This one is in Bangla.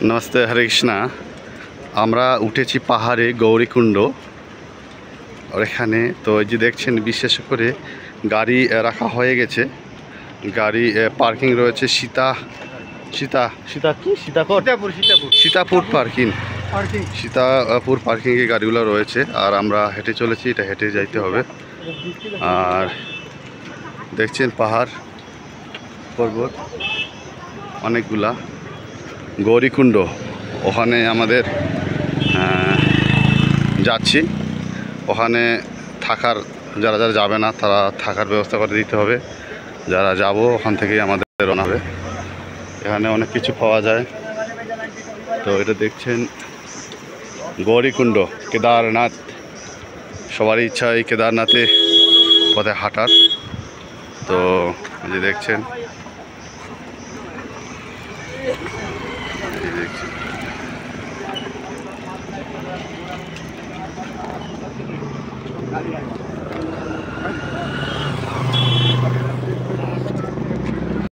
নমস্তে, হরে কৃষ্ণা। আমরা উঠেছি পাহাড়ে গৌরীকুণ্ড। আর এখানে তো এই যে দেখছেন, বিশেষ করে গাড়ি রাখা হয়ে গেছে। গাড়ি পার্কিং রয়েছে সীতাপুর পার্কিংয়ে গাড়িগুলো রয়েছে। আর আমরা হেঁটে চলেছি, এটা হেঁটে যাইতে হবে। আর দেখছেন পাহাড় পর্বত অনেকগুলা। গৌরীকুণ্ড, ওখানে আমাদের যাচ্ছি। ওখানে থাকার যারা যাবে না, তারা থাকার ব্যবস্থা করে দিতে হবে। যারা যাব, ওখান থেকেই আমাদের রওনা হবে। এখানে অনেক কিছু পাওয়া যায়। তো এটা দেখছেন গৌরীকুণ্ড, কেদারনাথ। সবারই ইচ্ছা এই কেদারনাথে পথে হাঁটার। তো এই যে দেখছেন,